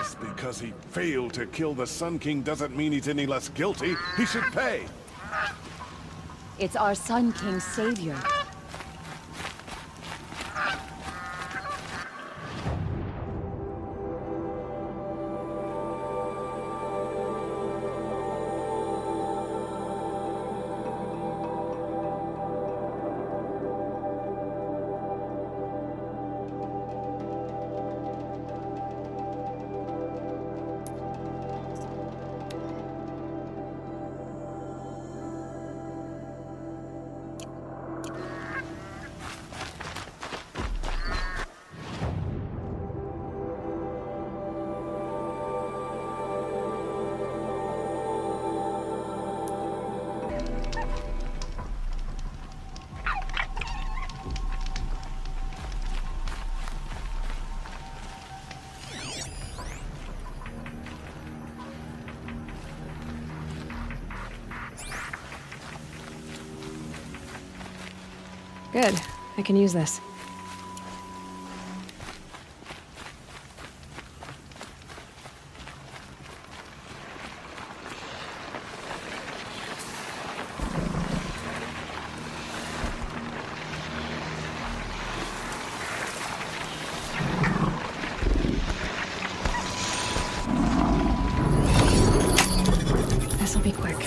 Just because he failed to kill the Sun King doesn't mean he's any less guilty. He should pay. It's our Sun King's savior. Good. I can use this. This'll be quick.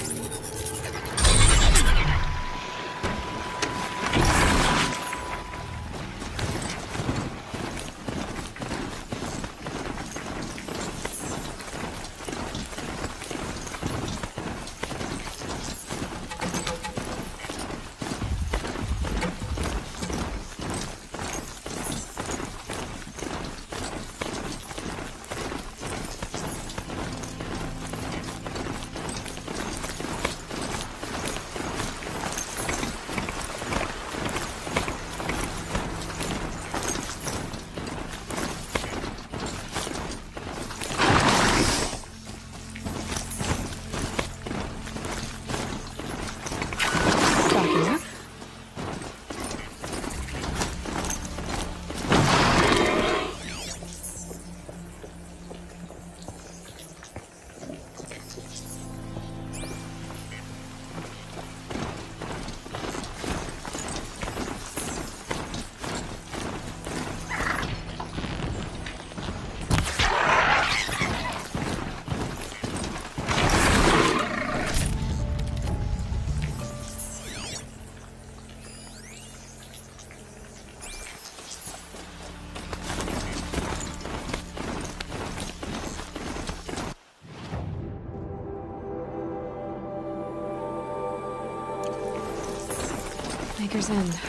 Maker's End.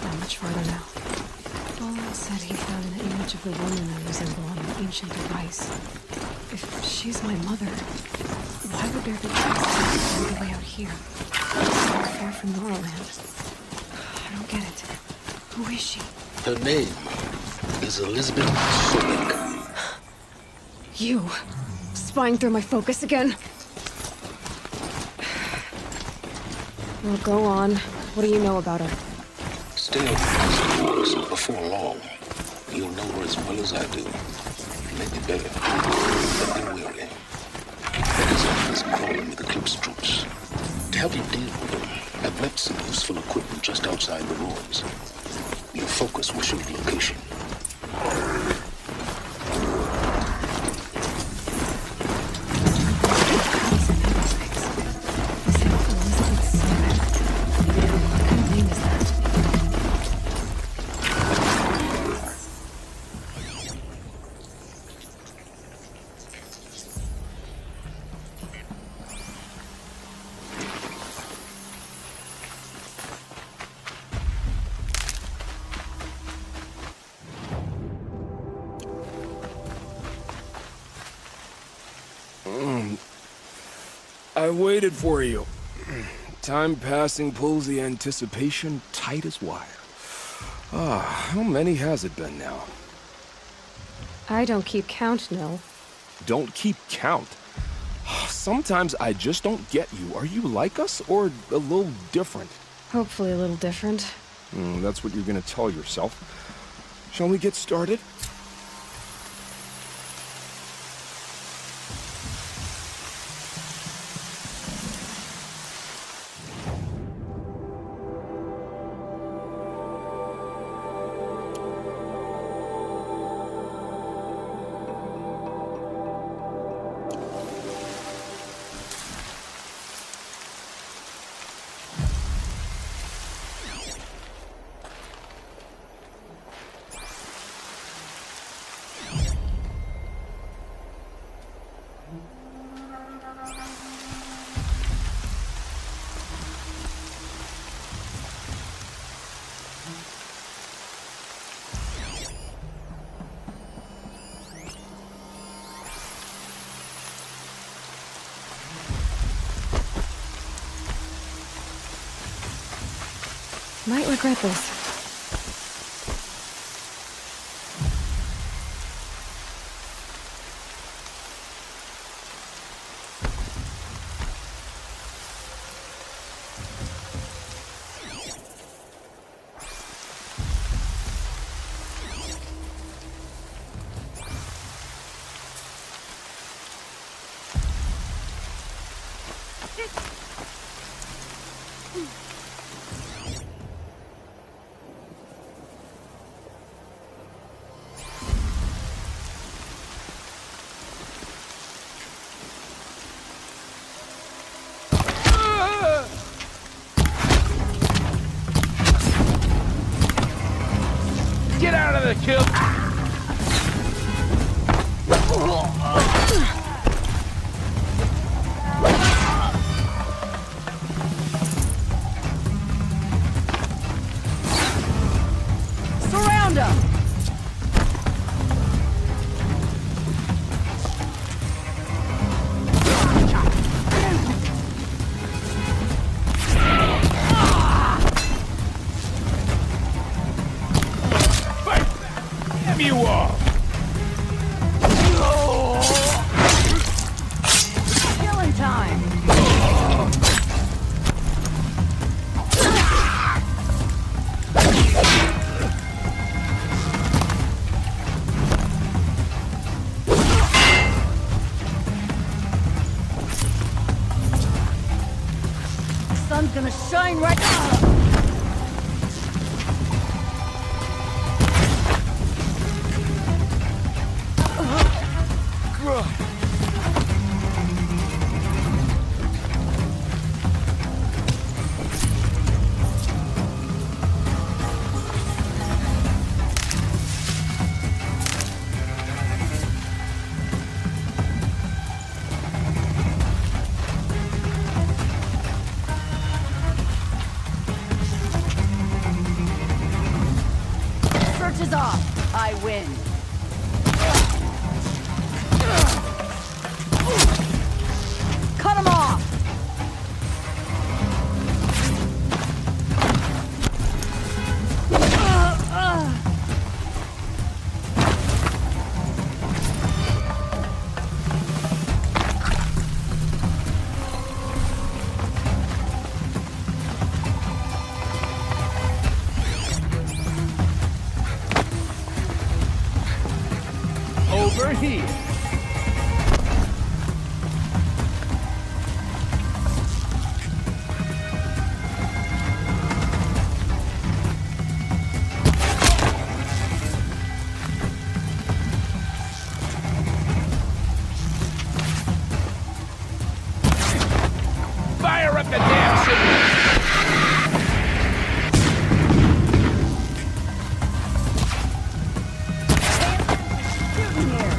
Not much farther now. Sylens said he found an image of the woman I resemble on an ancient device. If she's my mother, why would there be traces all the way out here? So far from Norland. I don't get it. Who is she? Her name is Elizabeth Sonic. You! Spying through my focus again? Well, go on. What do you know about her? Stay on the course, and before long, you'll know her as well as I do. Maybe better. But be wary. Pegasus is crawling with Eclipse troops. To help you deal with them, I've left some useful equipment just outside the ruins. Your focus will show the location. I waited for you. Time passing pulls the anticipation tight as wire. How many has it been now? I don't keep count, Nil. Don't keep count? Sometimes I just don't get you. Are you like us, or a little different? Hopefully a little different. That's what you're gonna tell yourself. Shall we get started? Might regret this. Get out of the kill! Surround him! You are! Killing time! Sun's gonna shine right now! Search is off. I win. Cut him off! Over here! Fire up the damn signal! Shooting here!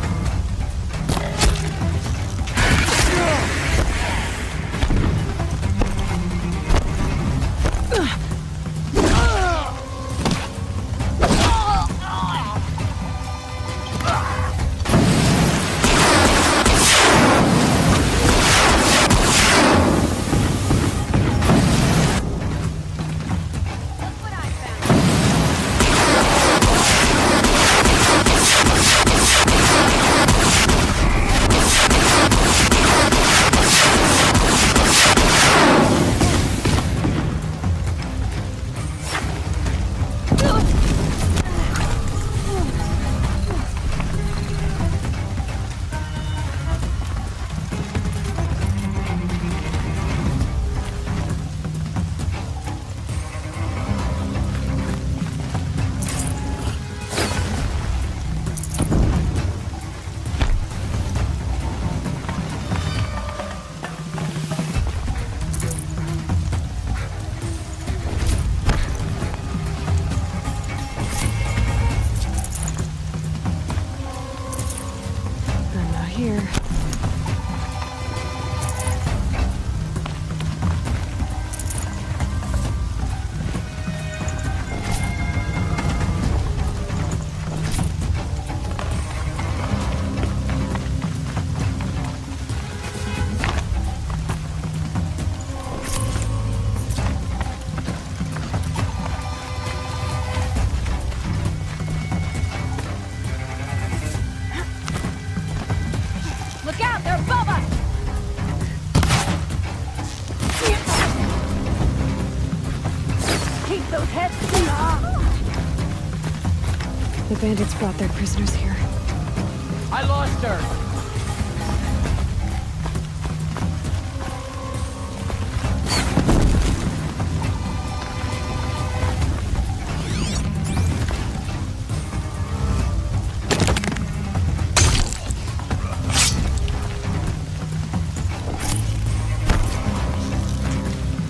The bandits brought their prisoners here. I lost her!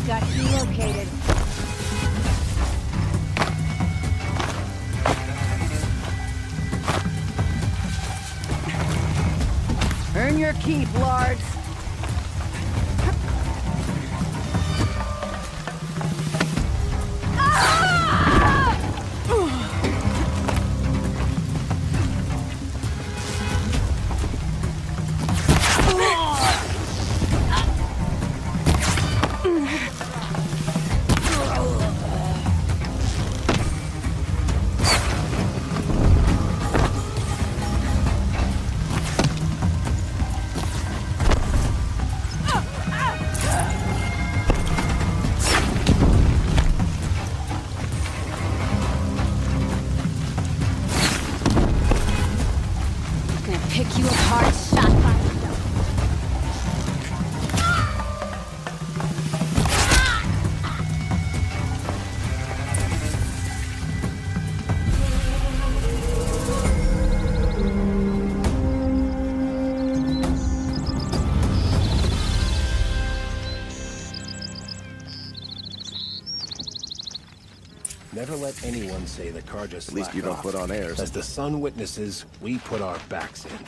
Got you located. Earn your keep, lords. Pick you apart, shot by Never let anyone say the car just At least you don't put on airs. As the sun witnesses, we put our backs in.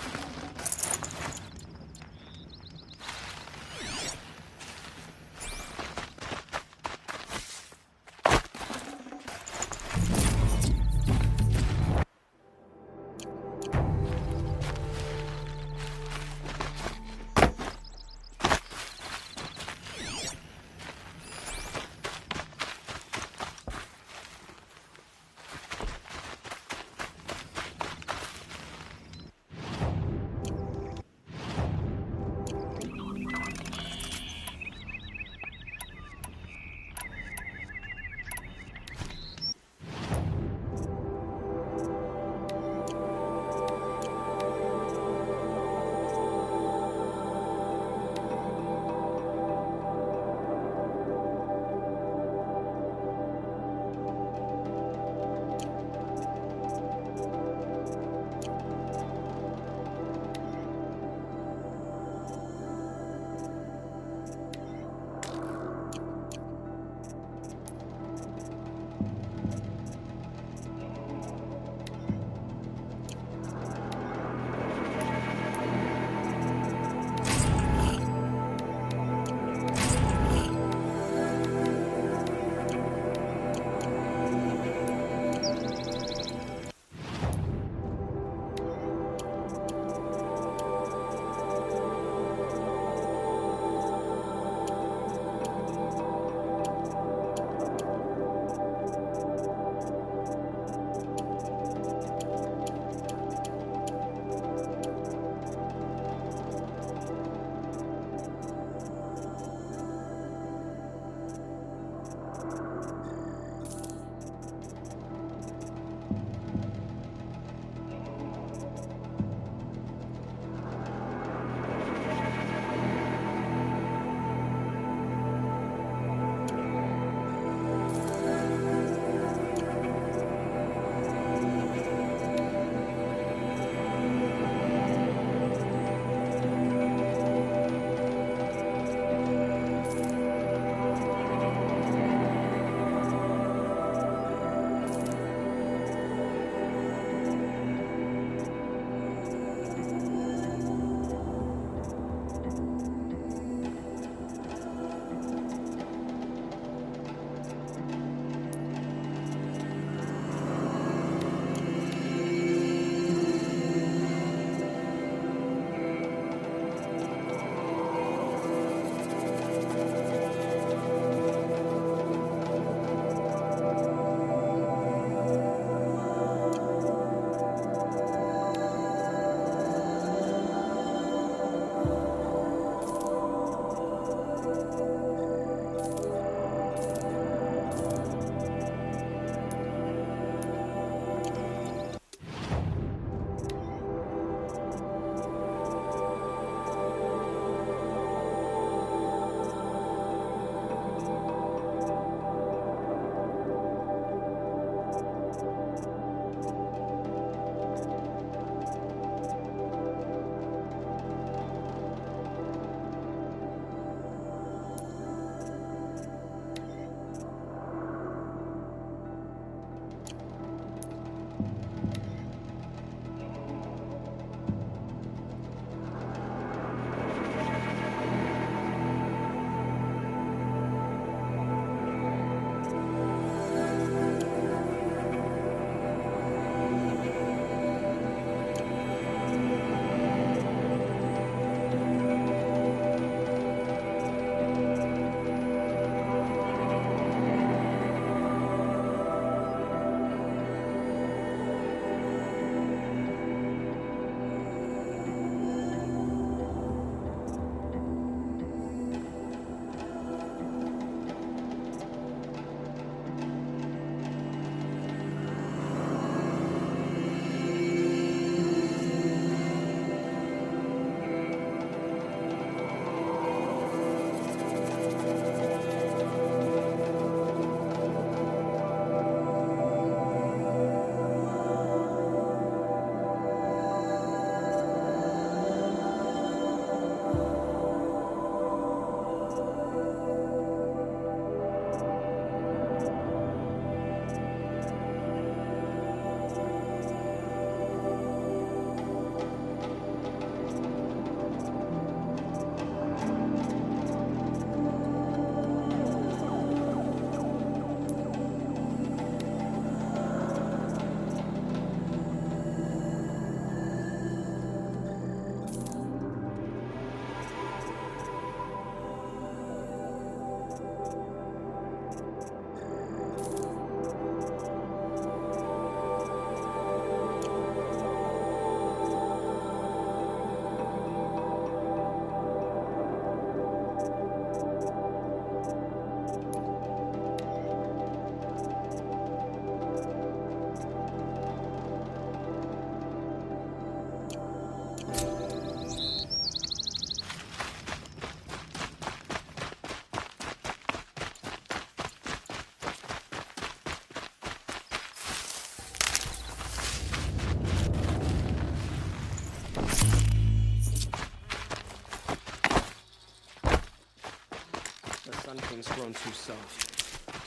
The Sun King's grown too soft.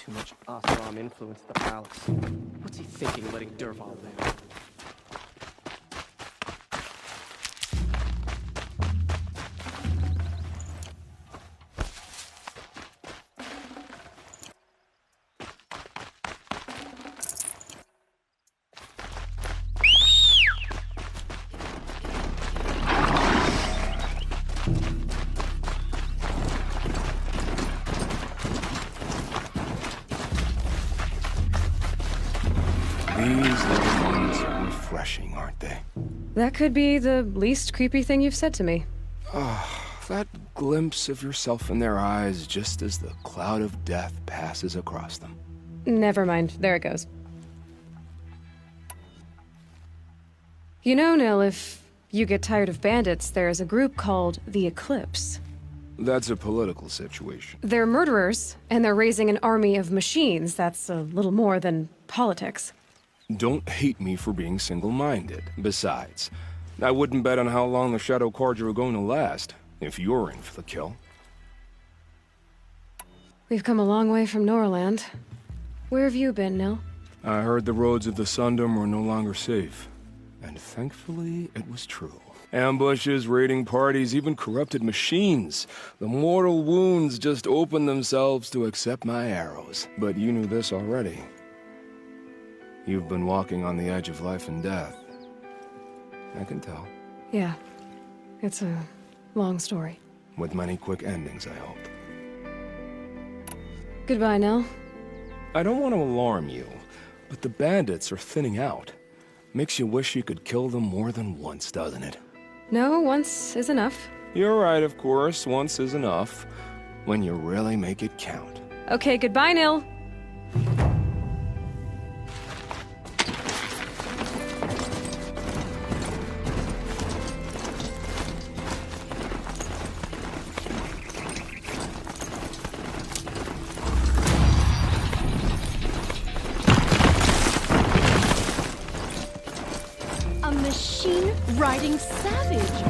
Too much Othram influence at the palace. What's he thinking letting Dervahl there? These little moments are refreshing, aren't they? That could be the least creepy thing you've said to me. That glimpse of yourself in their eyes just as the cloud of death passes across them. Never mind. There it goes. You know, Nil, if you get tired of bandits, there's a group called the Eclipse. That's a political situation. They're murderers, and they're raising an army of machines. That's a little more than politics. Don't hate me for being single-minded. Besides, I wouldn't bet on how long the Shadow Carja are going to last, if you're in for the kill. We've come a long way from Norland. Where have you been, Nil? I heard the roads of the Sundom were no longer safe. And thankfully, it was true. Ambushes, raiding parties, even corrupted machines. The mortal wounds just opened themselves to accept my arrows. But you knew this already. You've been walking on the edge of life and death. I can tell. Yeah. It's a long story. With many quick endings, I hope. Goodbye, Nil. I don't want to alarm you, but the bandits are thinning out. Makes you wish you could kill them more than once, doesn't it? No, once is enough. You're right, of course. Once is enough. When you really make it count. Okay, goodbye, Nil. A machine-riding savage.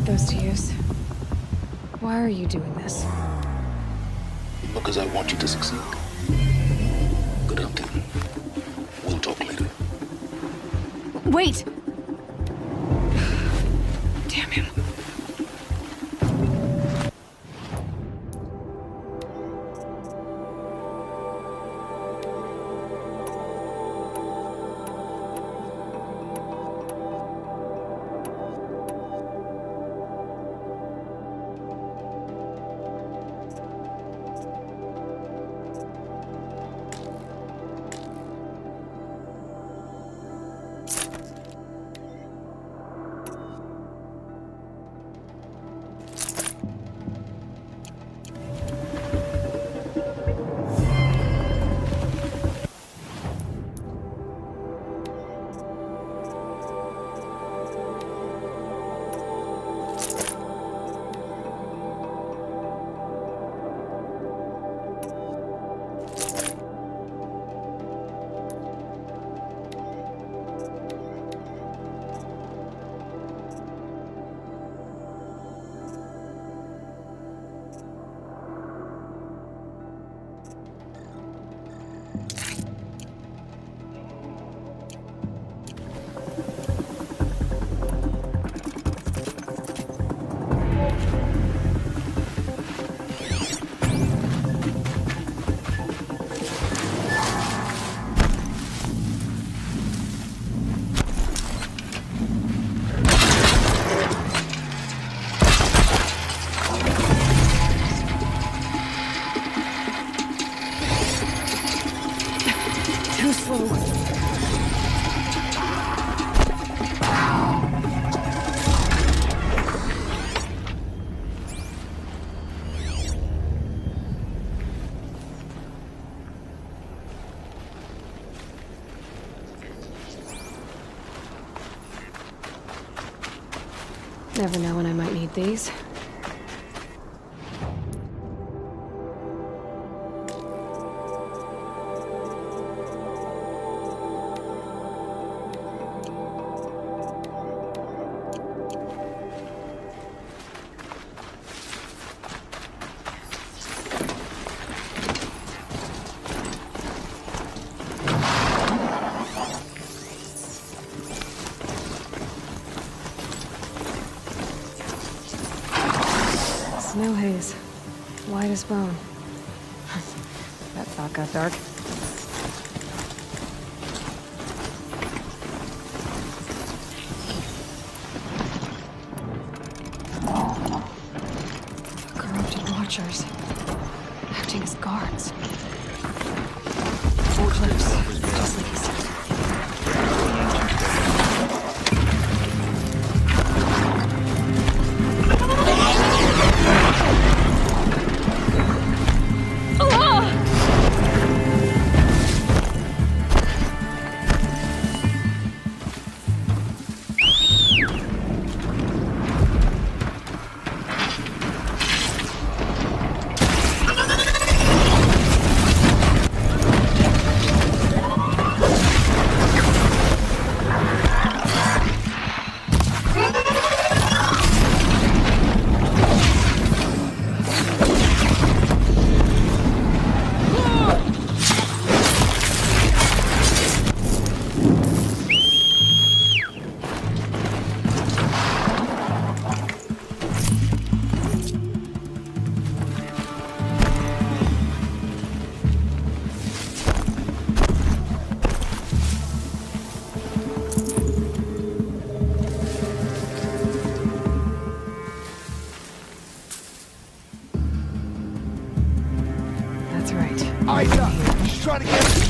those to use. Why are you doing this? Because I want you to succeed. Good hunting. We'll talk later. Wait! Damn him. Never know when I might need these. Snow haze. White as bone. That thought got dark. Corrupted watchers. Acting as guards. Cliffs. Just like he said. She's trying to get me.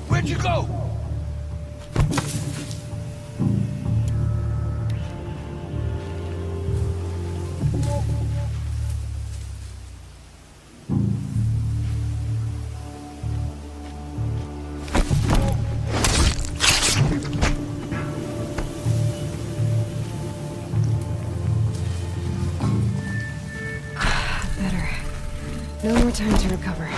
Where'd you go? more time to recover.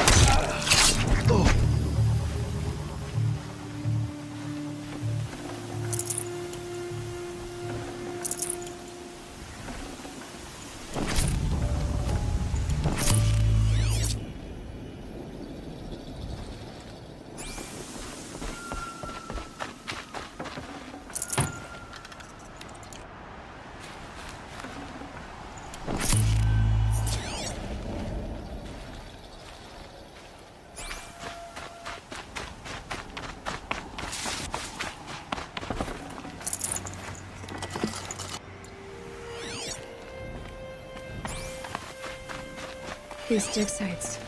These dig sites,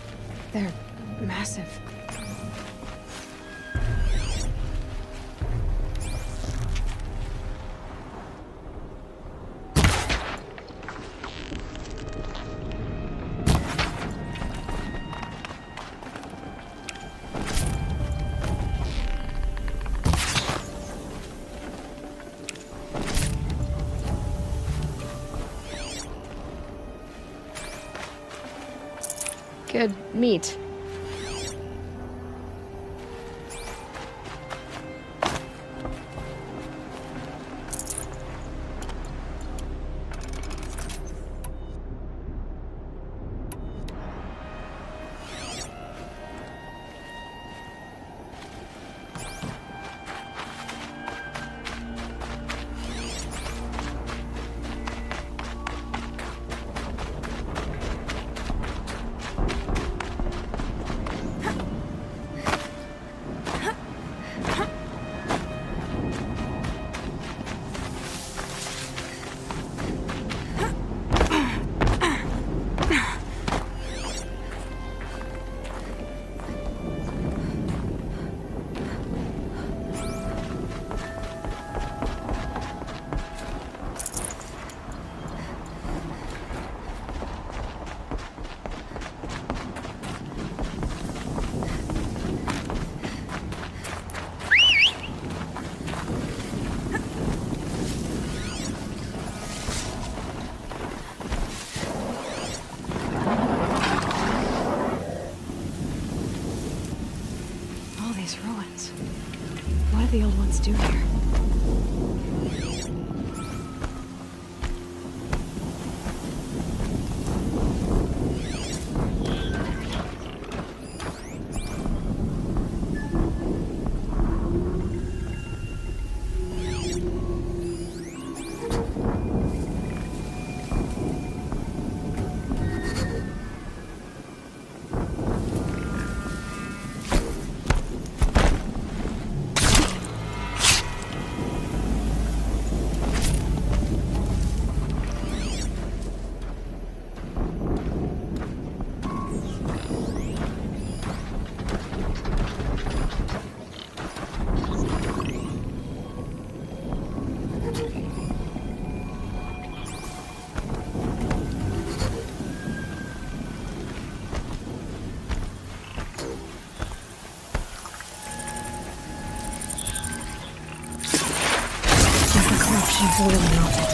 they're massive. Good meat. What do the old ones do here? She's really melted.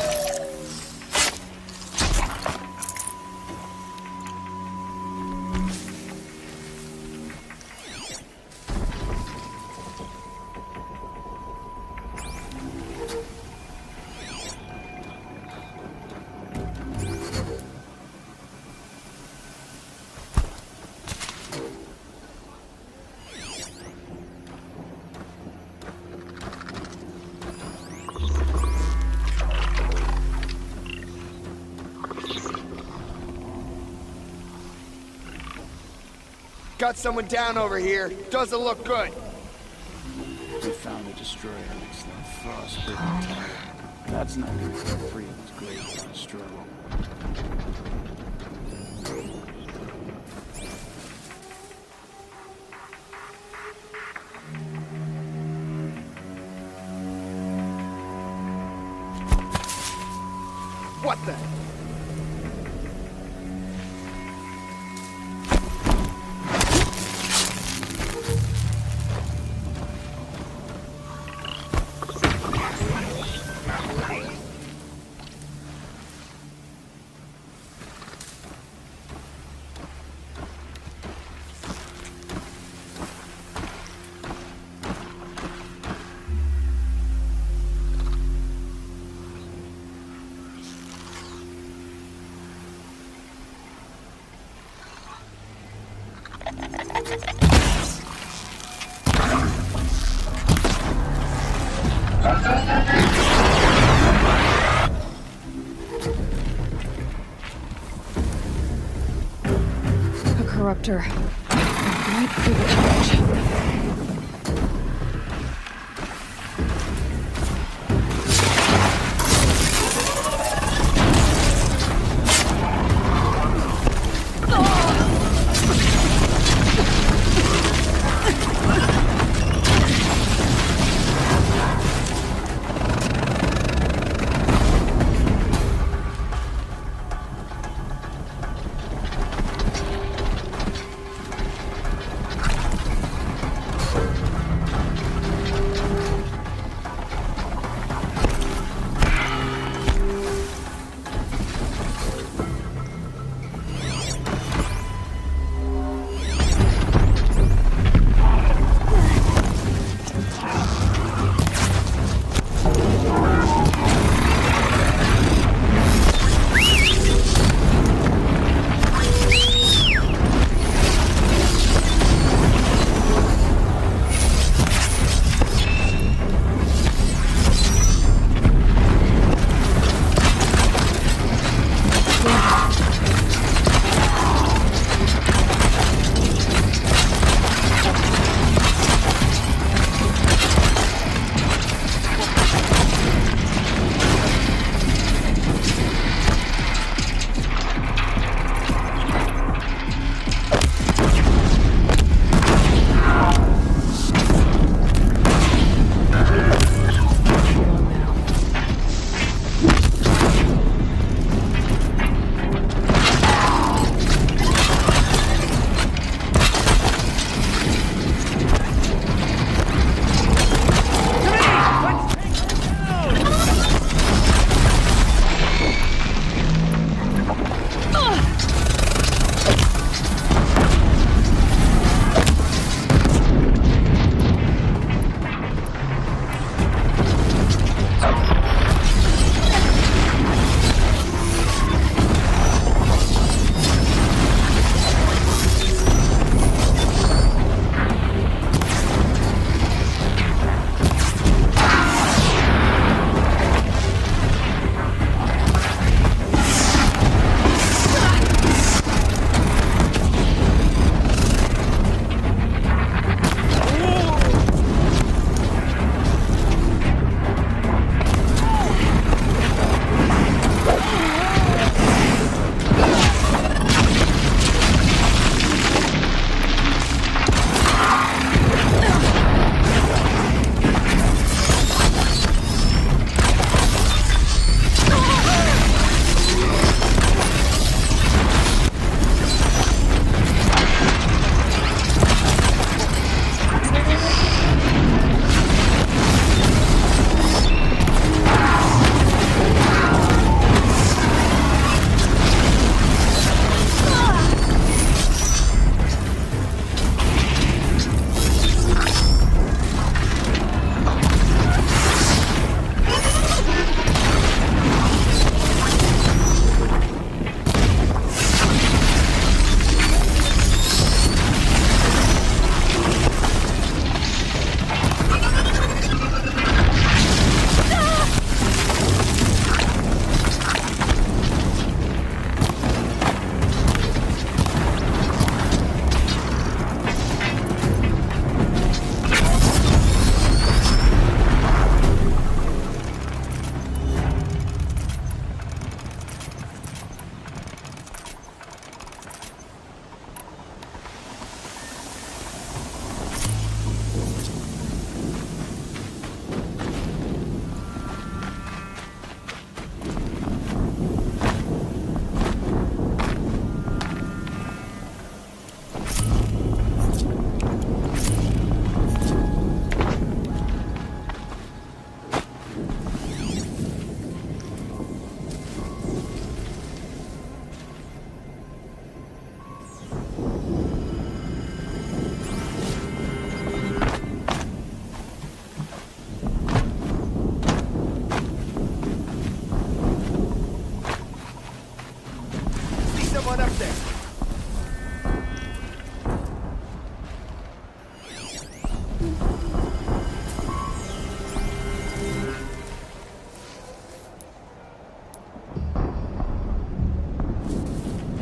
Got someone down over here. Doesn't look good. We found a destroyer next to the frostbitten tower. That's not good for free of its grave without a struggle. What the? Doctor. Right through the church.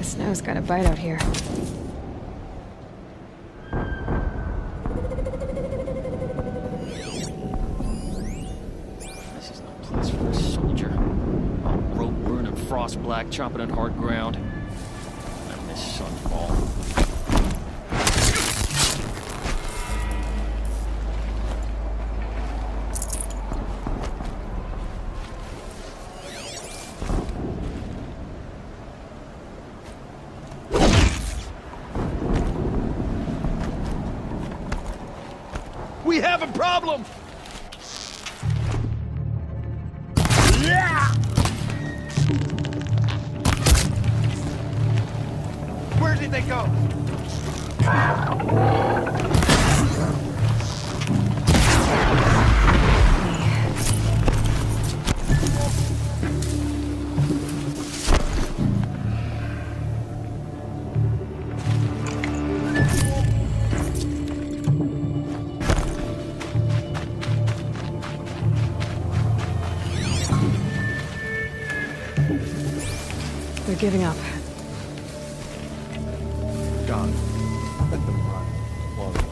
Snow's got a bite out here. black, chomping at hard ground. I miss Sunfall. We have a problem! Where did they go? They're giving up. Gone. Let them run. Long way.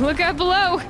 Look out below!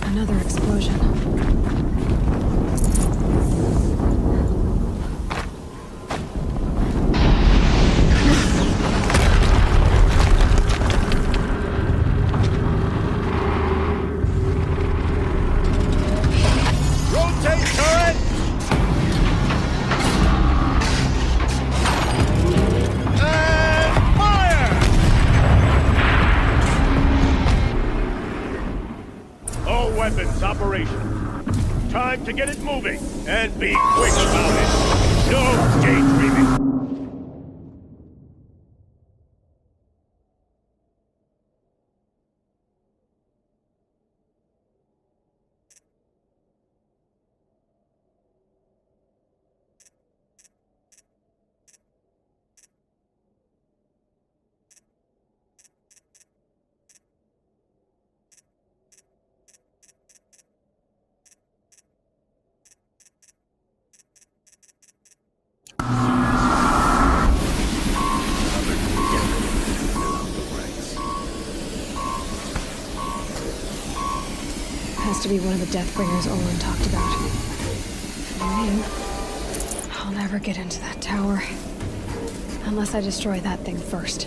Another explosion. Rotate turret! And fire! All weapons operational. Time to get it moving, and be quick about it. No daydreaming. has to be one of the Deathbringers Olin talked about. If I win, I'll never get into that tower. Unless I destroy that thing first.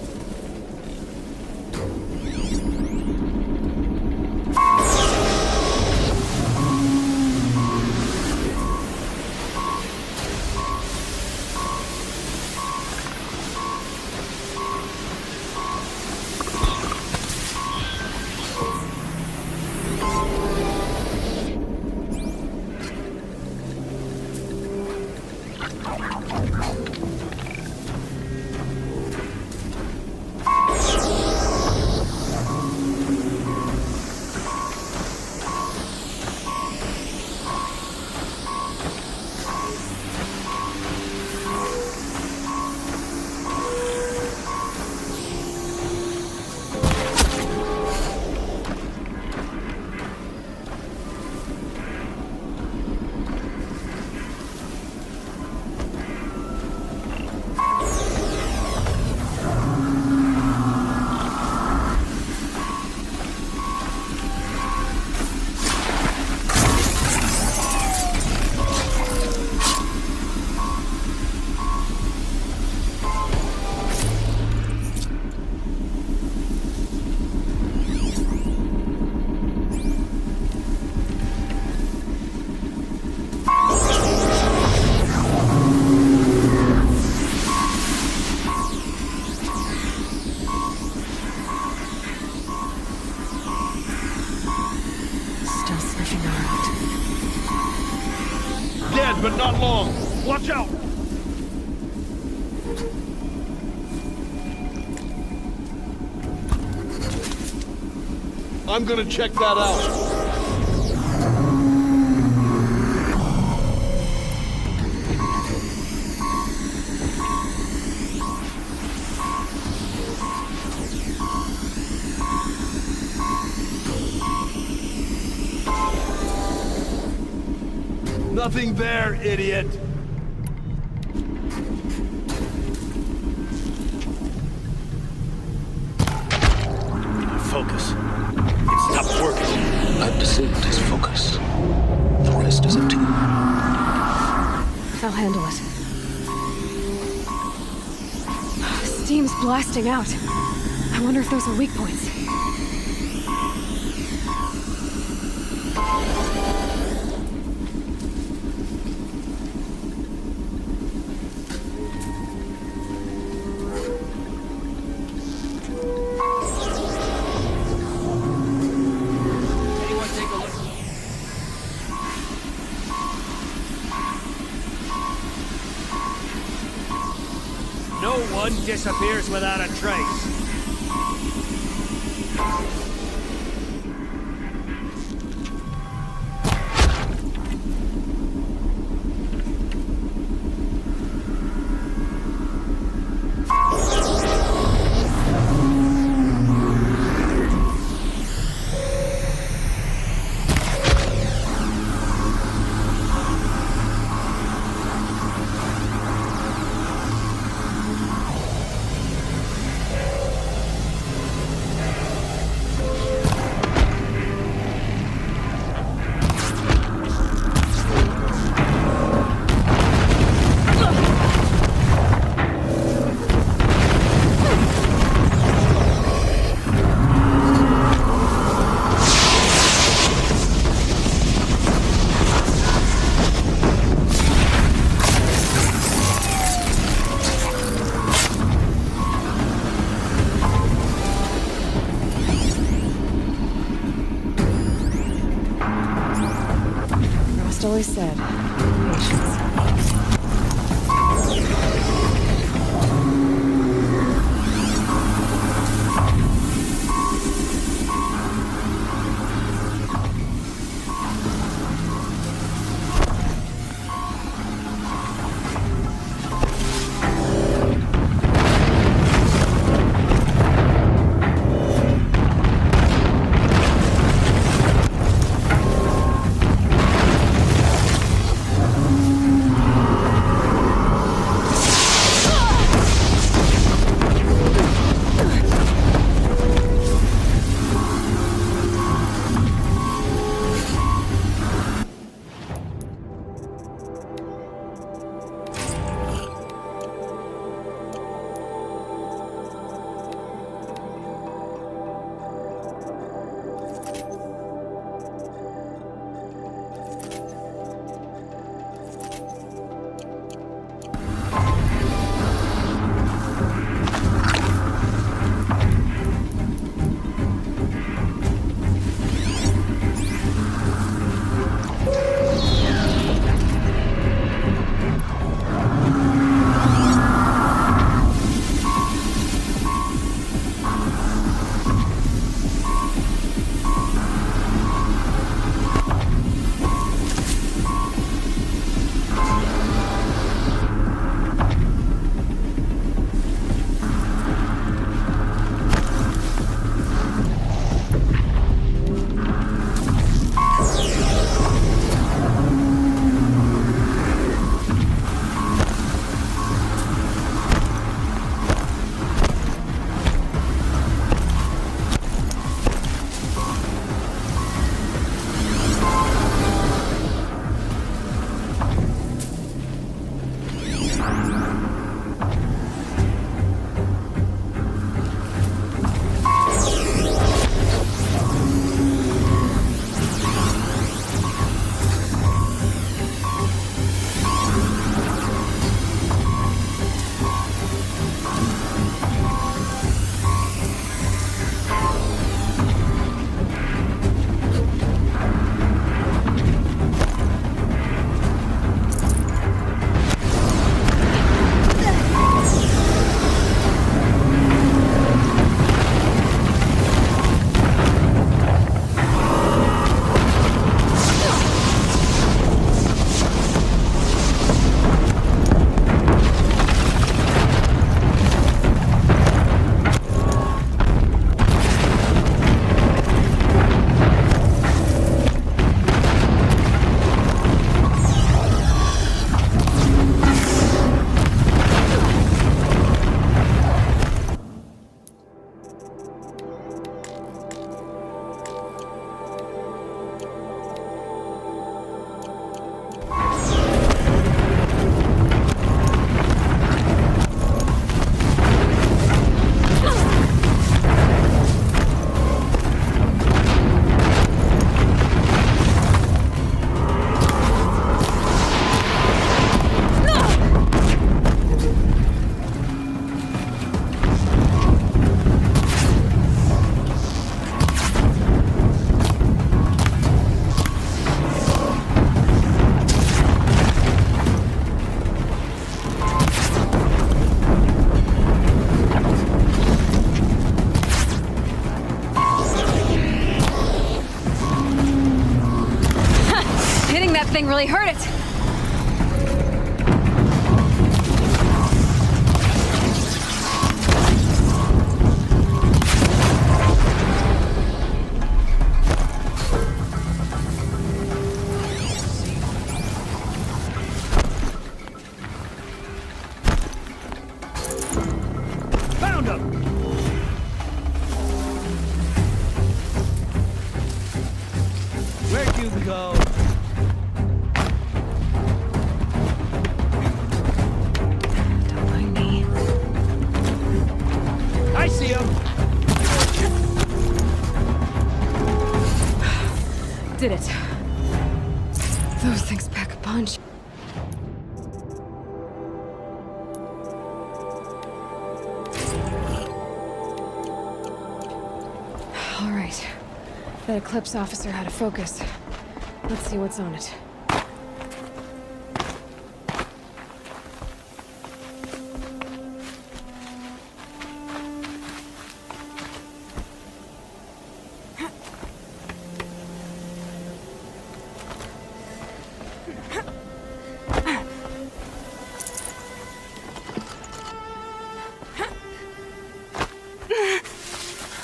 But not long. Watch out! I'm gonna check that out. Nothing there, idiot! Focus. It stopped working. I've disabled his focus. The rest is up to you. I'll handle it. Steam's blasting out. I wonder if those are weak points. No one disappears without a trace. Always said, patience. that thing really hurt it! Found him! Where'd you go? Don't mind me. I see him! Did it. Those things pack a punch. All right. That Eclipse officer had a focus. Let's see what's on it.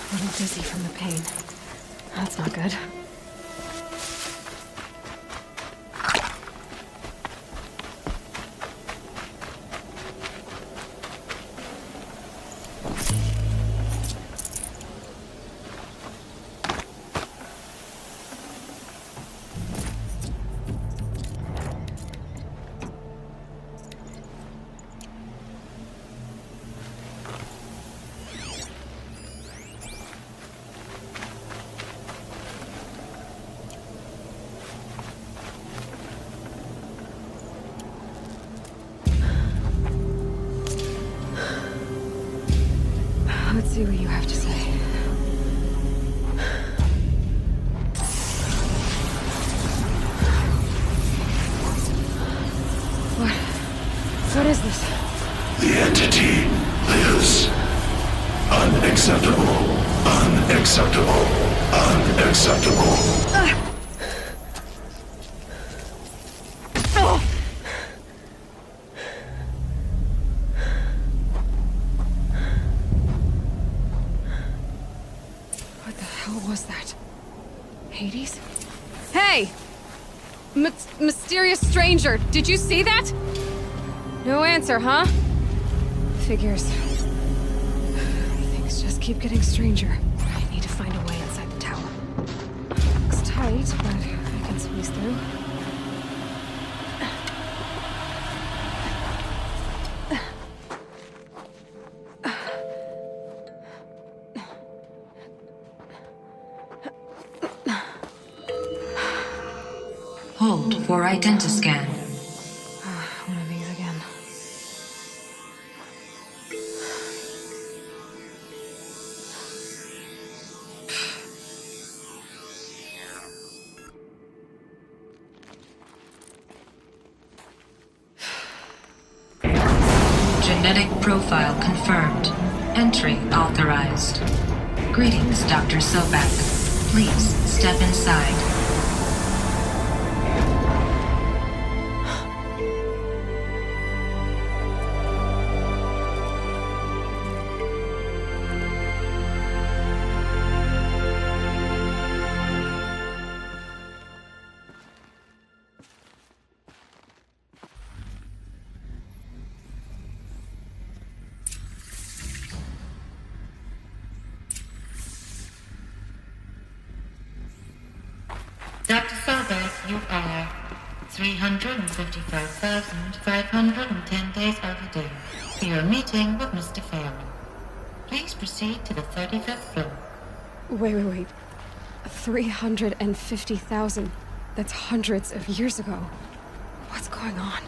A little dizzy from the pain. That's not good. Let's see what you have to say. What is this? The entity lives. Unacceptable. Unacceptable. Unacceptable. What the hell was that? Hades? Hey! Mysterious stranger, did you see that? No answer, huh? Figures. Things just keep getting stranger. I need to find a way inside the tower. Looks tight, but I can squeeze through. Hold for identiscan. One of these again. Genetic profile confirmed. Entry authorized. Greetings, Dr. Sobek. Please step inside. Dr. Sobek, you are 355,510 days overdue for your meeting with Mr. Fairman. Please proceed to the 35th floor. Wait. 350,000. That's hundreds of years ago. What's going on?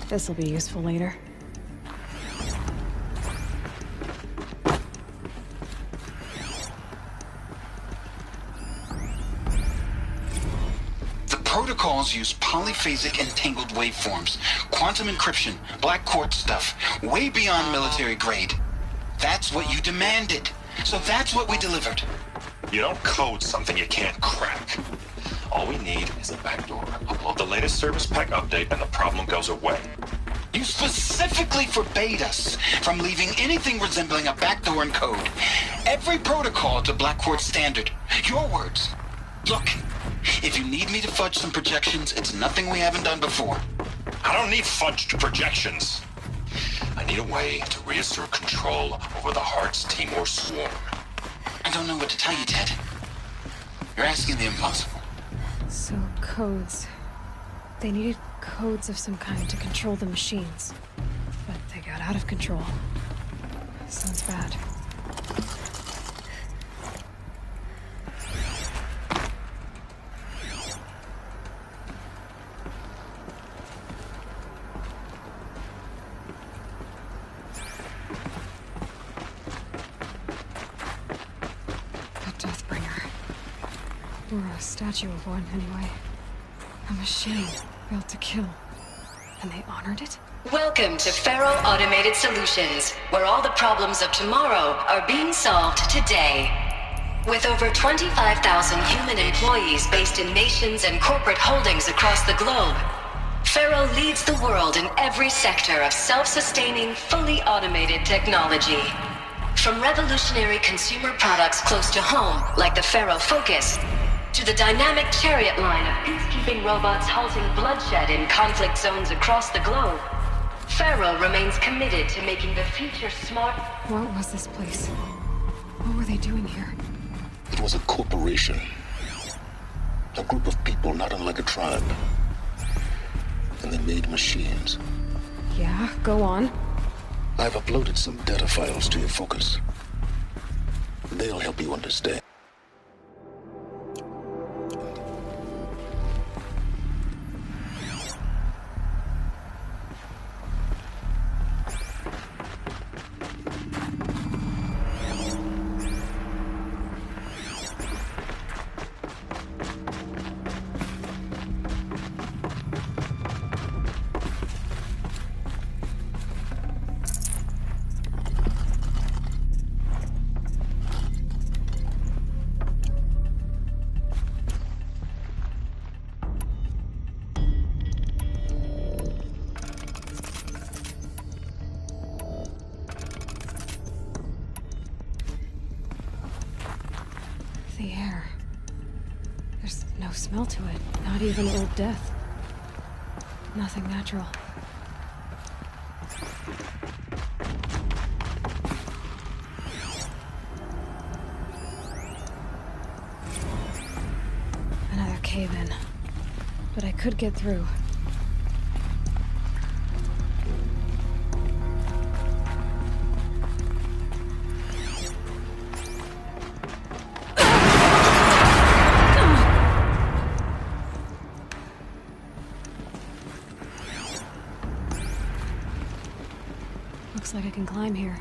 This'll be useful later. Protocols use polyphasic entangled waveforms, quantum encryption, black quartz stuff, way beyond military grade. That's what you demanded. So that's what we delivered. You don't code something you can't crack. All we need is a backdoor. Upload the latest service pack update and the problem goes away. You specifically forbade us from leaving anything resembling a backdoor in code. Every protocol to black quartz standard. Your words. Look. If you need me to fudge some projections, it's nothing we haven't done before. I don't need fudged projections. I need a way to reassert control over the Heart's Timor swarm. I don't know what to tell you, Ted. You're asking the impossible. So, codes. They needed codes of some kind to control the machines. But they got out of control. Sounds bad. Or a statue of one, anyway. A machine built to kill. And they honored it? Welcome to Faro Automated Solutions, where all the problems of tomorrow are being solved today. With over 25,000 human employees based in nations and corporate holdings across the globe, Faro leads the world in every sector of self-sustaining, fully automated technology. From revolutionary consumer products close to home, like the Faro Focus, to the dynamic chariot line of peacekeeping robots halting bloodshed in conflict zones across the globe, Faro remains committed to making the future smart. What was this place? What were they doing here? It was a corporation. A group of people not unlike a tribe. And they made machines. Yeah, go on. I've uploaded some data files to your Focus. They'll help you understand. The air. There's no smell to it. Not even old death. Nothing natural. Another cave-in. But I could get through. Looks like I can climb here.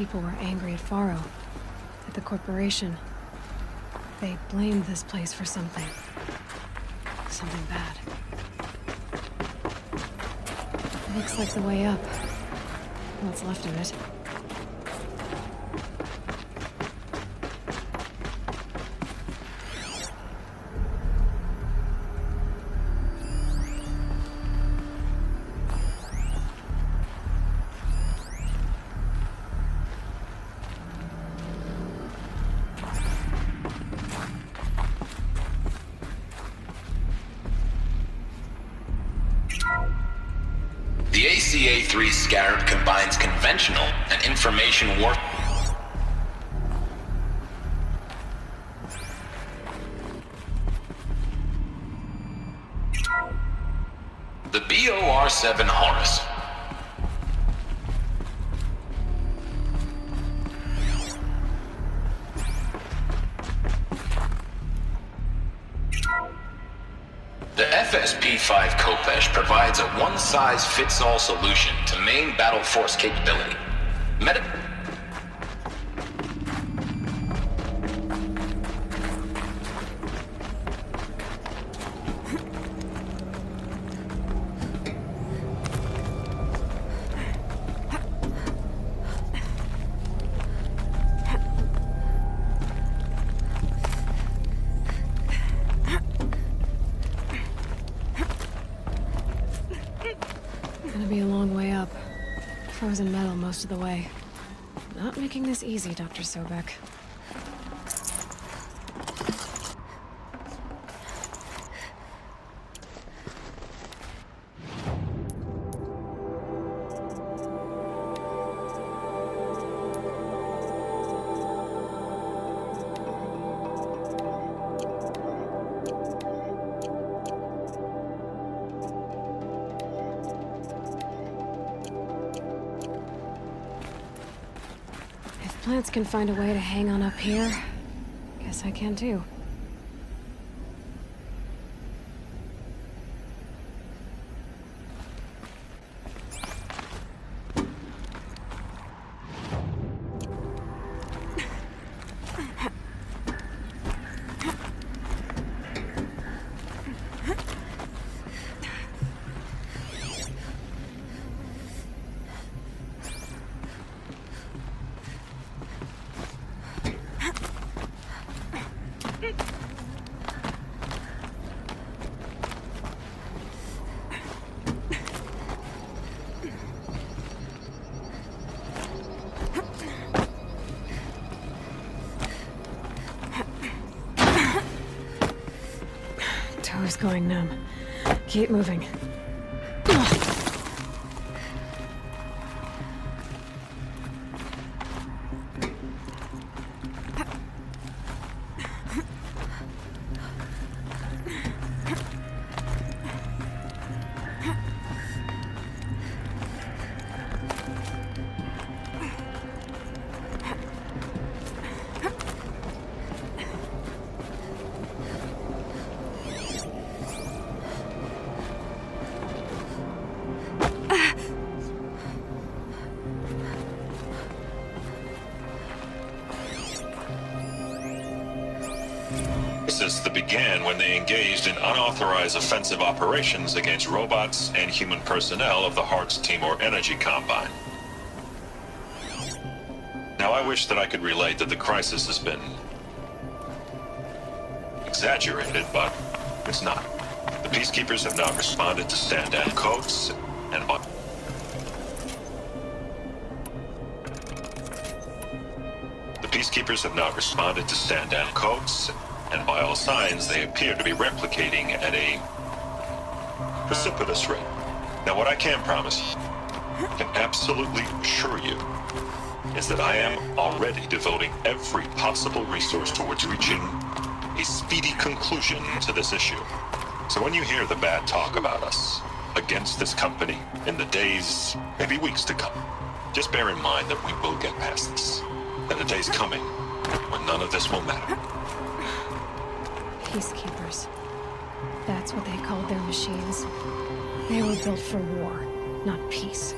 people were angry at Faro, at the corporation. They blamed this place for something. Something bad. Looks like the way up. What's left of it. The ACA-3 Scarab combines conventional and information warfare. The BOR-7 Horus. The FSP-5 Kopesh provides a one-size-fits-all solution to main battle force capability. Gonna be a long way up. Frozen metal most of the way. Not making this easy, Dr. Sobek. Plants can find a way to hang on up here. Guess I can too. Toe's going numb. Keep moving. That began when they engaged in unauthorized offensive operations against robots and human personnel of the Hart's Timor Energy Combine. Now, I wish that I could relate that the crisis has been exaggerated, but it's not. The Peacekeepers have not responded to stand-down codes, and and by all signs, they appear to be replicating at a precipitous rate. Now, what I can promise, I can absolutely assure you, is that I am already devoting every possible resource towards reaching a speedy conclusion to this issue. So when you hear the bad talk about us against this company in the days, maybe weeks to come, just bear in mind that we will get past this. That a day's coming when none of this will matter. Peacekeepers. That's what they called their machines. They were built for war, not peace.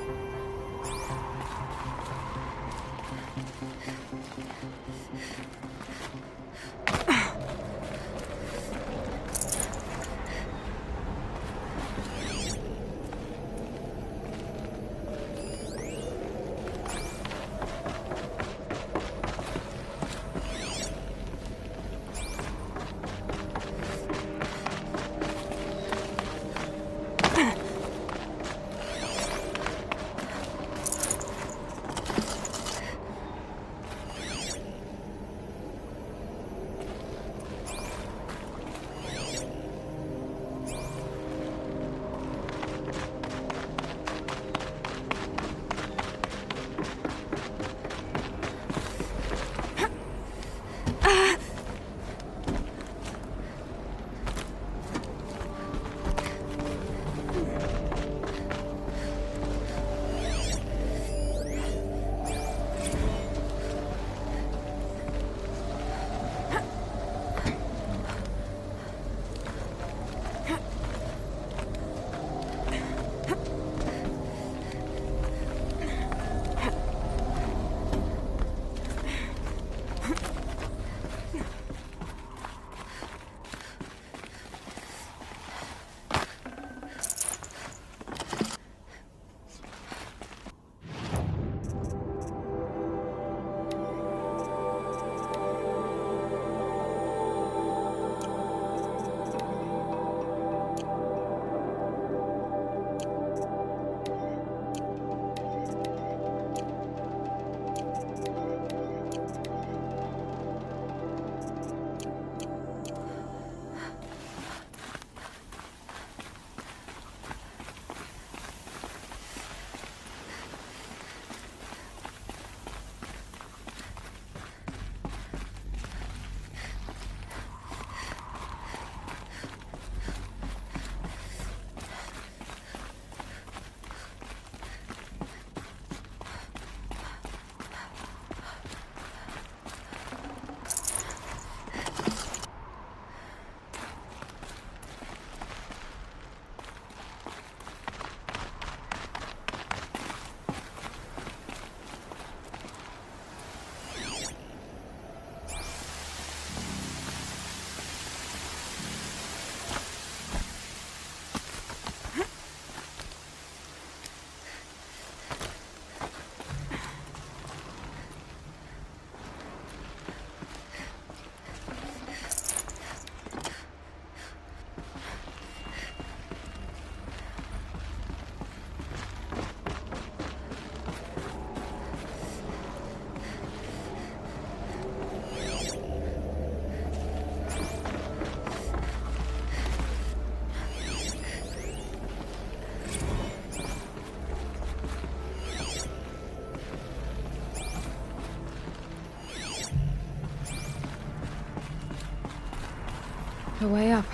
the way up.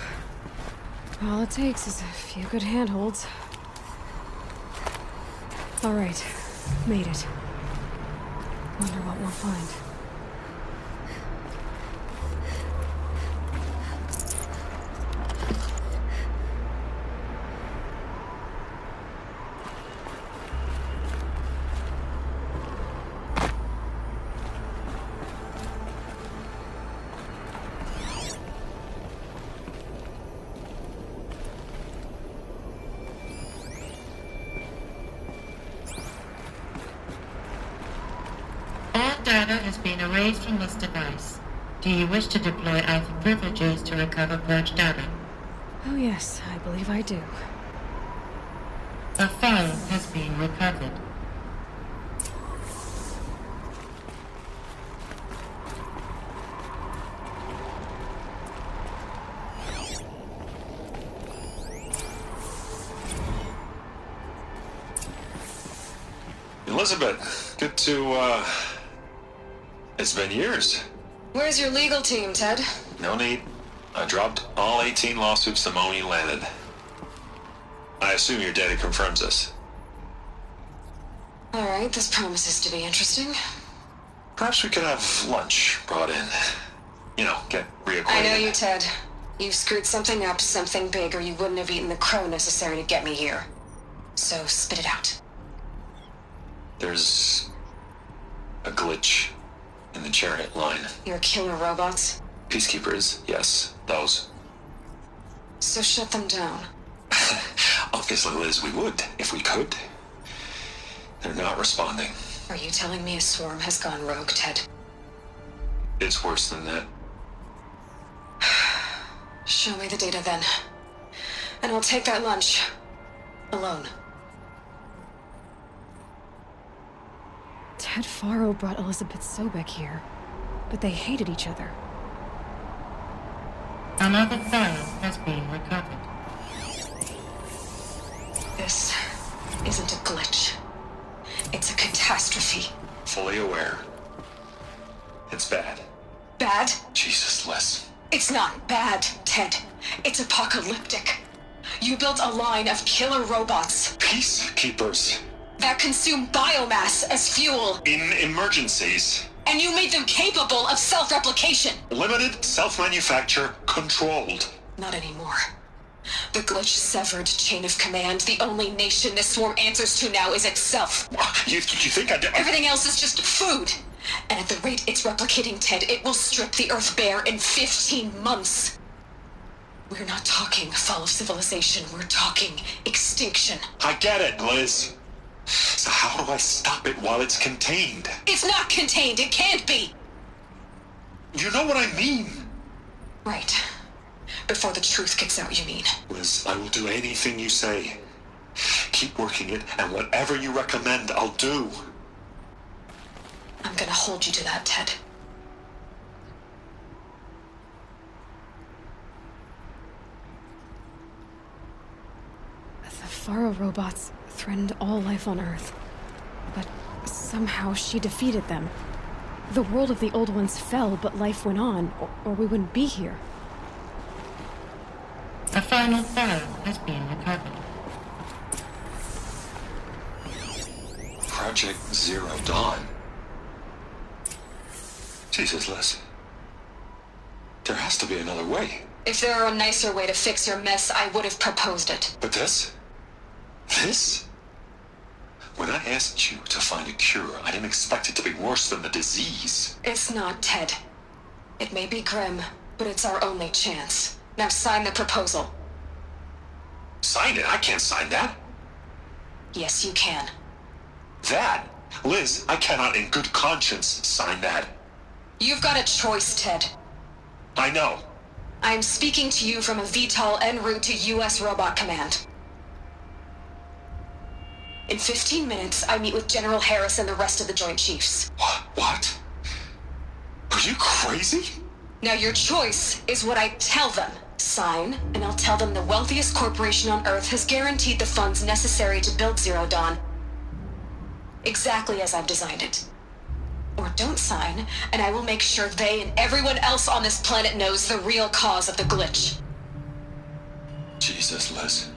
All it takes is a few good handholds. All right, made it. Wonder what we'll find. Data has been erased from this device. Do you wish to deploy either privileges to recover purged data? Oh yes, I believe I do. A file has been recovered. Elizabeth, good to, It's been years. Where's your legal team, Ted? No need. I dropped all 18 lawsuits the moment you landed. I assume your data confirms this. Alright, this promises to be interesting. Perhaps we could have lunch brought in. You know, get reacquainted. I know you, Ted. You've screwed something up, something big, or you wouldn't have eaten the crow necessary to get me here. So, spit it out. There's a glitch in the chariot line. Your killer robots? Peacekeepers, yes, those. So shut them down. Obviously, Liz, we would, if we could. They're not responding. Are you telling me a swarm has gone rogue, Ted? It's worse than that. Show me the data then. And I'll take that lunch. Alone. Ted Faro brought Elizabeth Sobek here, but they hated each other. Another file has been recovered. This isn't a glitch. It's a catastrophe. Fully aware. It's bad. Bad? Jesus, Liz. It's not bad, Ted. It's apocalyptic. You built a line of killer robots. Peacekeepers. That consume biomass as fuel. In emergencies. And you made them capable of self-replication. Limited, self-manufacture, controlled. Not anymore. The glitch severed chain of command. The only nation this swarm answers to now is itself. You think I did? Everything else is just food. And at the rate it's replicating, Ted, it will strip the Earth bare in 15 months. We're not talking fall of civilization. We're talking extinction. I get it, Liz. So how do I stop it while it's contained? It's not contained. It can't be. You know what I mean. Right. Before the truth gets out, you mean? Liz, I will do anything you say. Keep working it, and whatever you recommend, I'll do. I'm gonna hold you to that, Ted. The Faro robots threatened all life on Earth, but somehow she defeated them. The world of the Old Ones fell, but life went on, or we wouldn't be here. A final file has been recovered. Project Zero Dawn. Jesus, Liz. There has to be another way. If there were a nicer way to fix your mess, I would have proposed it. But this? This? When I asked you to find a cure, I didn't expect it to be worse than the disease. It's not, Ted. It may be grim, but it's our only chance. Now sign the proposal. Sign it? I can't sign that. Yes, you can. That? Liz, I cannot in good conscience sign that. You've got a choice, Ted. I know. I am speaking to you from a VTOL en route to U.S. Robot Command. In 15 minutes, I meet with General Harris and the rest of the Joint Chiefs. What? Are you crazy? Now your choice is what I tell them. Sign, and I'll tell them the wealthiest corporation on Earth has guaranteed the funds necessary to build Zero Dawn. Exactly as I've designed it. Or Now don't sign, and I will make sure they and everyone else on this planet knows the real cause of the glitch. Jesus, Liz.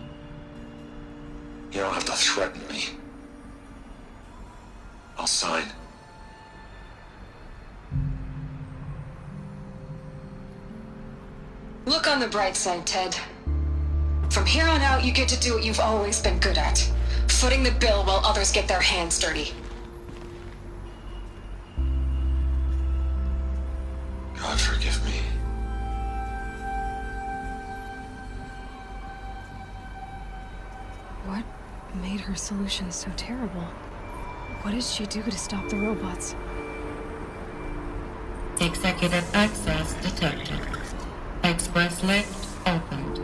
You don't have to threaten me. I'll sign. Look on the bright side, Ted. From here on out, you get to do what you've always been good at. Footing the bill while others get their hands dirty. God forgive me. What made her solution so terrible? What did she do to stop the robots? Executive access detected. Express lift opened.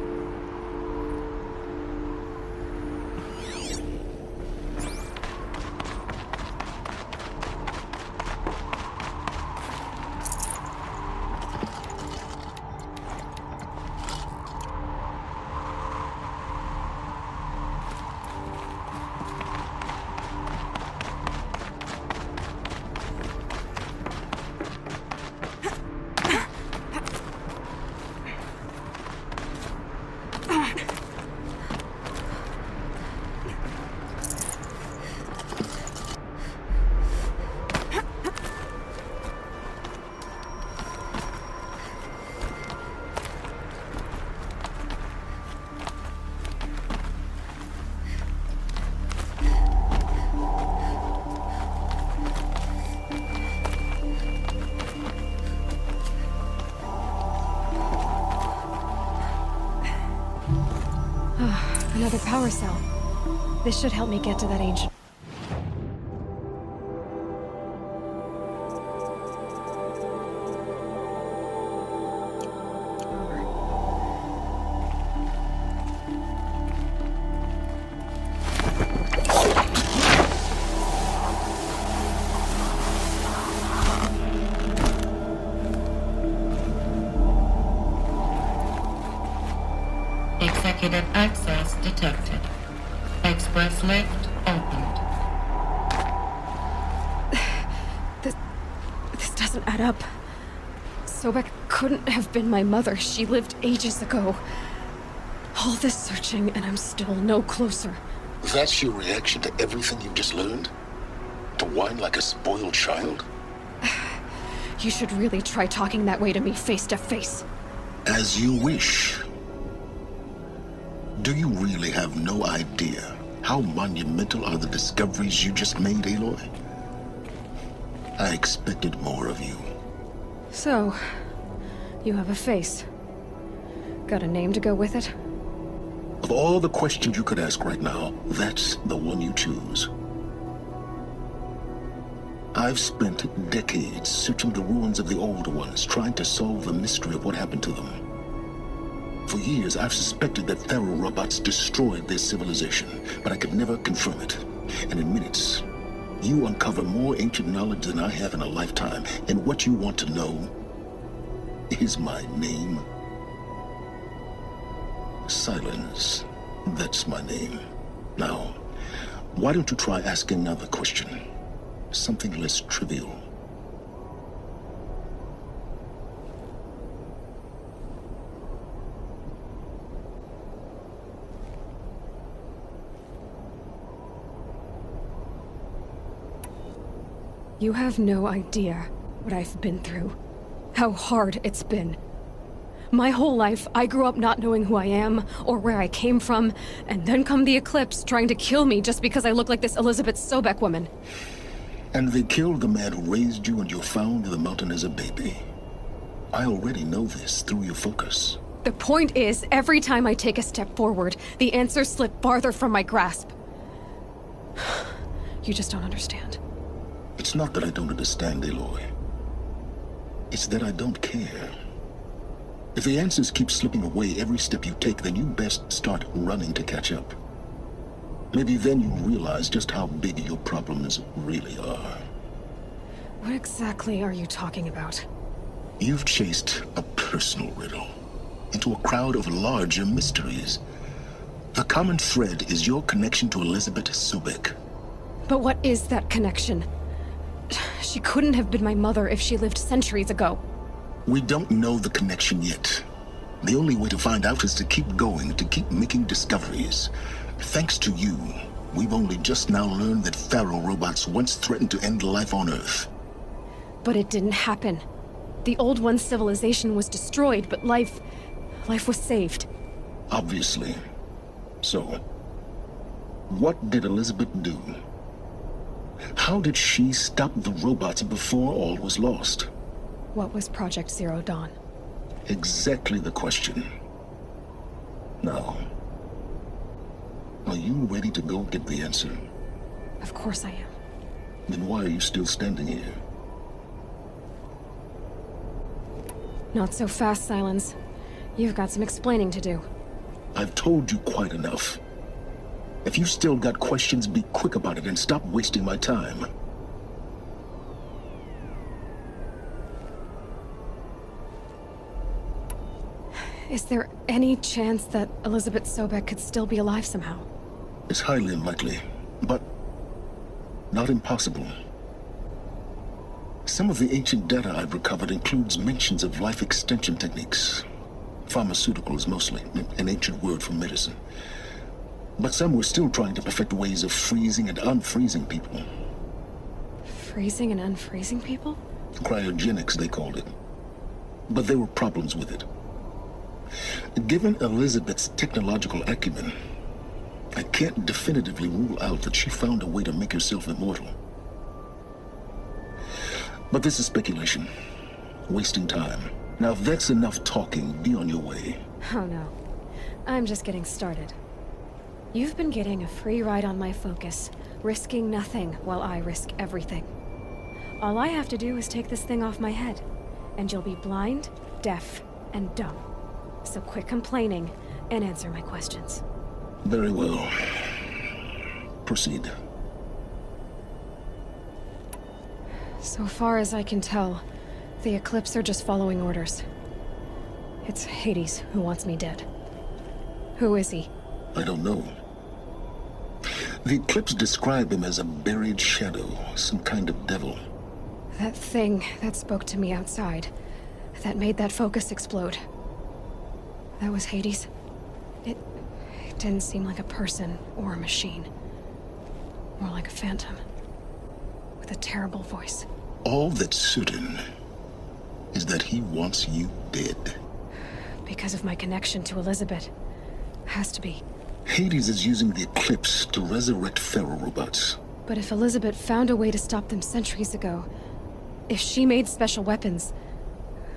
Another power cell. This should help me get to that ancient... Executive access detected. Express lift opened. This doesn't add up. Sobek couldn't have been my mother. She lived ages ago. All this searching, and I'm still no closer. That's your reaction to everything you've just learned? To whine like a spoiled child? You should really try talking that way to me face to face. As you wish. Do you really have no idea how monumental are the discoveries you just made, Aloy? I expected more of you. So, you have a face. Got a name to go with it? Of all the questions you could ask right now, that's the one you choose. I've spent decades searching the ruins of the older ones, trying to solve the mystery of what happened to them. For years, I've suspected that Thero robots destroyed their civilization, but I could never confirm it. And in minutes, you uncover more ancient knowledge than I have in a lifetime. And what you want to know is my name. Sylens. That's my name. Now, why don't you try asking another question? Something less trivial. You have no idea what I've been through. How hard it's been. My whole life, I grew up not knowing who I am, or where I came from, and then come the Eclipse trying to kill me just because I look like this Elizabeth Sobek woman. And they killed the man who raised you and you found in the mountain as a baby. I already know this through your focus. The point is, every time I take a step forward, the answers slip farther from my grasp. You just don't understand. It's not that I don't understand, Aloy. It's that I don't care. If the answers keep slipping away every step you take, then you best start running to catch up. Maybe then you'll realize just how big your problems really are. What exactly are you talking about? You've chased a personal riddle into a crowd of larger mysteries. The common thread is your connection to Elizabeth Sobek. But what is that connection? She couldn't have been my mother if she lived centuries ago. We don't know the connection yet. The only way to find out is to keep going, to keep making discoveries. Thanks to you, we've only just now learned that Pharaoh robots once threatened to end life on Earth. But it didn't happen. The Old One's civilization was destroyed, but life was saved. Obviously. So, what did Elizabeth do? How did she stop the robots before all was lost? What was Project Zero Dawn? Exactly the question. Now, are you ready to go get the answer? Of course I am. Then why are you still standing here? Not so fast, Sylens. You've got some explaining to do. I've told you quite enough. If you still got questions, be quick about it and stop wasting my time. Is there any chance that Elizabeth Sobek could still be alive somehow? It's highly unlikely, but not impossible. Some of the ancient data I've recovered includes mentions of life extension techniques. Pharmaceuticals mostly, an ancient word for medicine. But some were still trying to perfect ways of freezing and unfreezing people. Freezing and unfreezing people? Cryogenics, they called it. But there were problems with it. Given Elizabeth's technological acumen, I can't definitively rule out that she found a way to make herself immortal. But this is speculation. Wasting time. Now if that's enough talking, be on your way. Oh no. I'm just getting started. You've been getting a free ride on my focus, risking nothing while I risk everything. All I have to do is take this thing off my head, and you'll be blind, deaf, and dumb. So quit complaining and answer my questions. Very well. Proceed. So far as I can tell, the Eclipse are just following orders. It's Hades who wants me dead. Who is he? I don't know. The Eclipse describe him as a buried shadow, some kind of devil. That thing that spoke to me outside, that made that focus explode. That was Hades. It didn't seem like a person or a machine. More like a phantom. With a terrible voice. All that's certain is that he wants you dead. Because of my connection to Elizabeth. Has to be. Hades is using the Eclipse to resurrect Pharaoh robots. But if Elizabeth found a way to stop them centuries ago, if she made special weapons,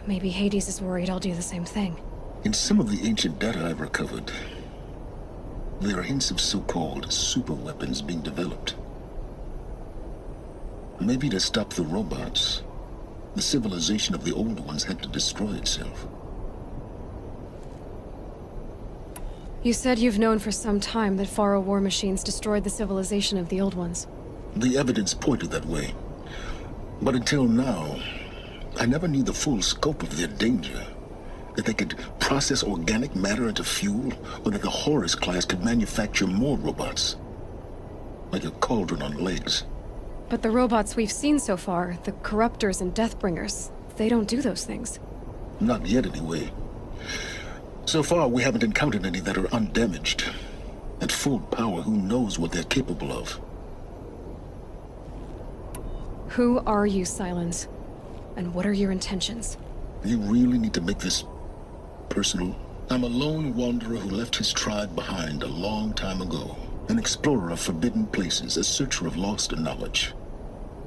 maybe Hades is worried I'll do the same thing. In some of the ancient data I've recovered, there are hints of so-called super weapons being developed. Maybe to stop the robots, the civilization of the old ones had to destroy itself. You said you've known for some time that Pharaoh war machines destroyed the civilization of the old ones. The evidence pointed that way. But until now, I never knew the full scope of their danger. That they could process organic matter into fuel, or that the Horus class could manufacture more robots. Like a cauldron on legs. But the robots we've seen so far, the Corruptors and Deathbringers, they don't do those things. Not yet, anyway. So far, we haven't encountered any that are undamaged. At full power, who knows what they're capable of? Who are you, Sylens? And what are your intentions? You really need to make this personal? I'm a lone wanderer who left his tribe behind a long time ago. An explorer of forbidden places, a searcher of lost knowledge.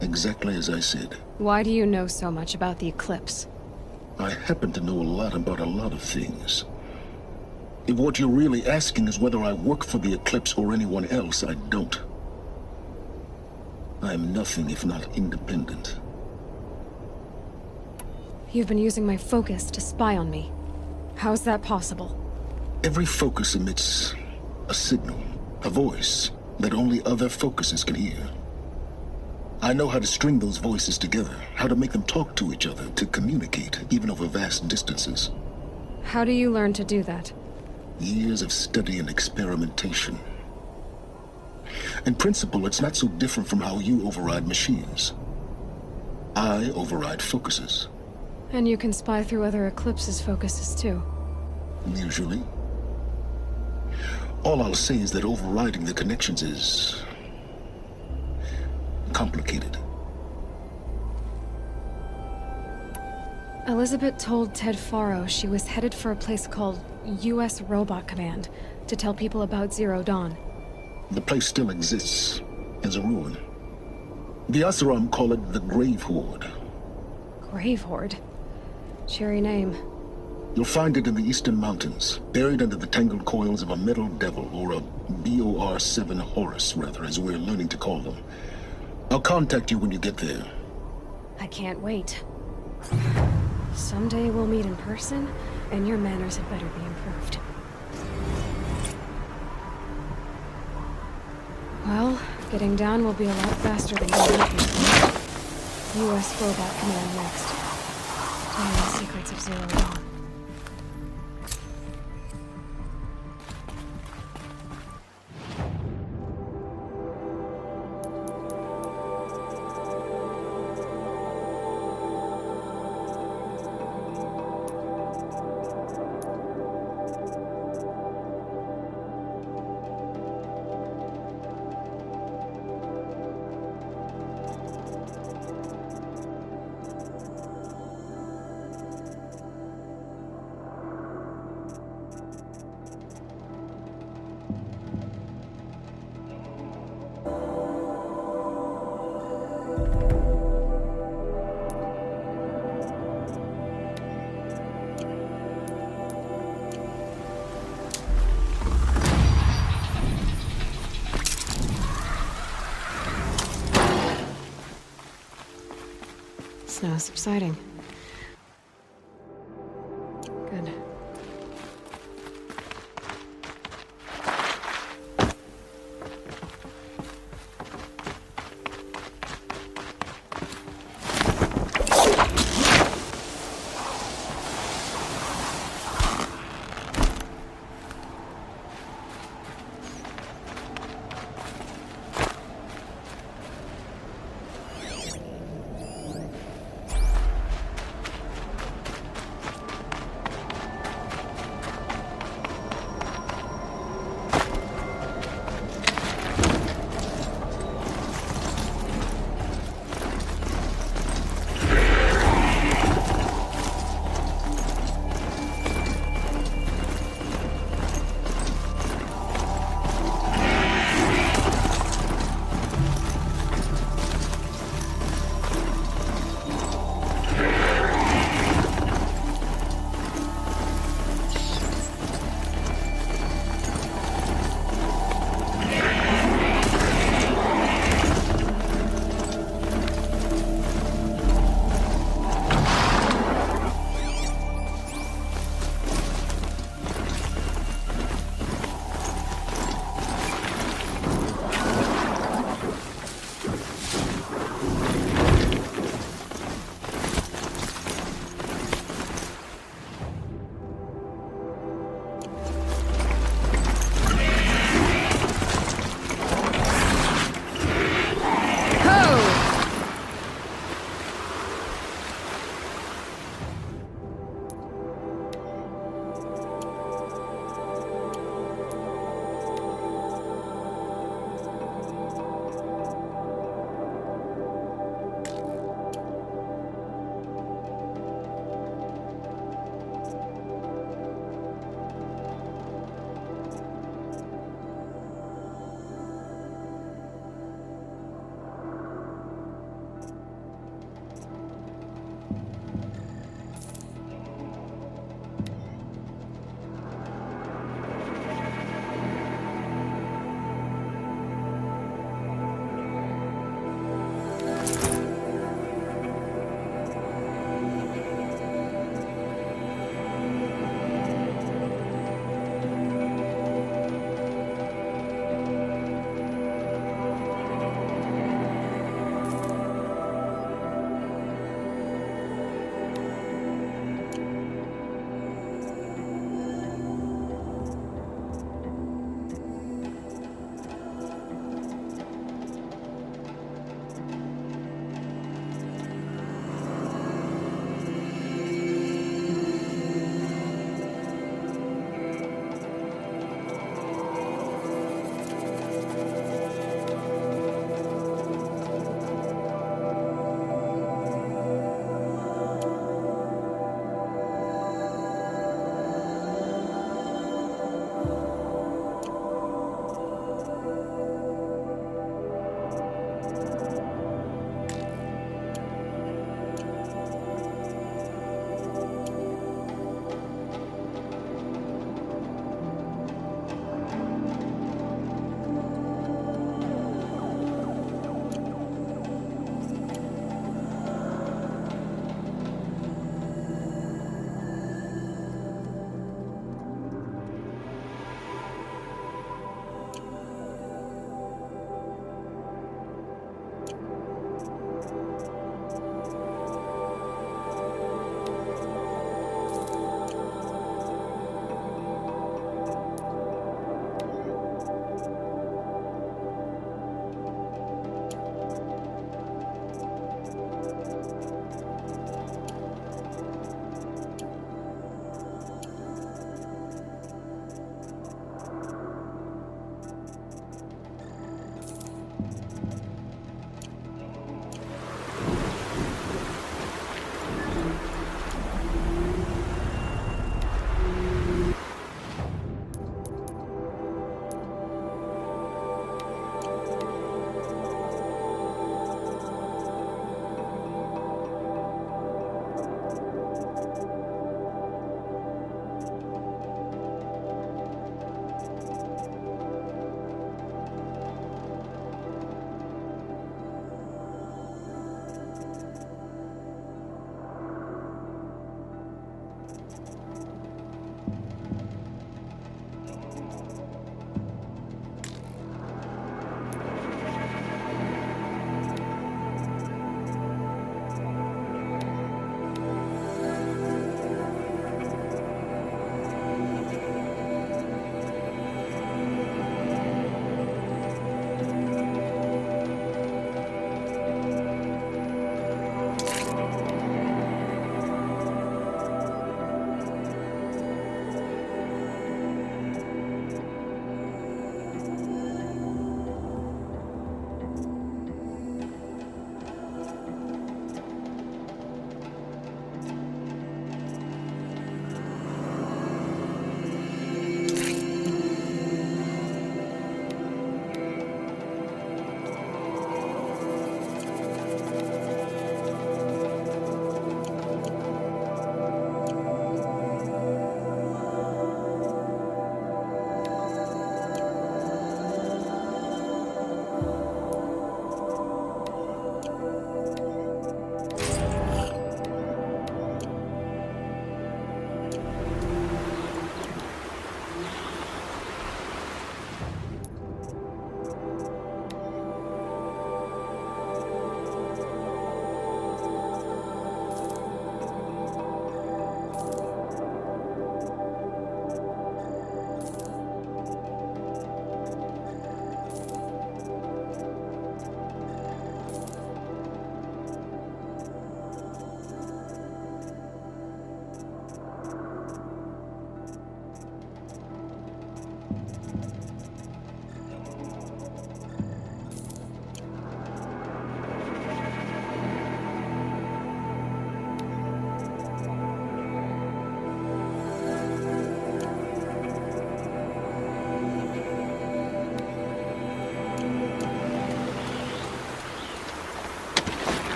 Exactly as I said. Why do you know so much about the Eclipse? I happen to know a lot about a lot of things. If what you're really asking is whether I work for the Eclipse or anyone else, I don't. I am nothing if not independent. You've been using my focus to spy on me. How's that possible? Every focus emits a signal, a voice, that only other focuses can hear. I know how to string those voices together, how to make them talk to each other, to communicate, even over vast distances. How do you learn to do that? Years of study and experimentation. In principle, it's not so different from how you override machines. I override focuses. And you can spy through other Eclipse's focuses too. Usually. All I'll say is that overriding the connections is complicated. Elizabeth told Ted Faro she was headed for a place called U.S. Robot Command to tell people about Zero Dawn. The place still exists as a ruin. The Asaram call it the Grave Horde. Grave Horde? Cheery name. You'll find it in the Eastern Mountains, buried under the tangled coils of a metal devil, or a BOR-7 Horus, rather, as we're learning to call them. I'll contact you when you get there. I can't wait. Someday we'll meet in person, and your manners had better be improved. Well, getting down will be a lot faster than you're looking for. U.S. Robot Command next. Learn the secrets of Zero Dawn. Now subsiding.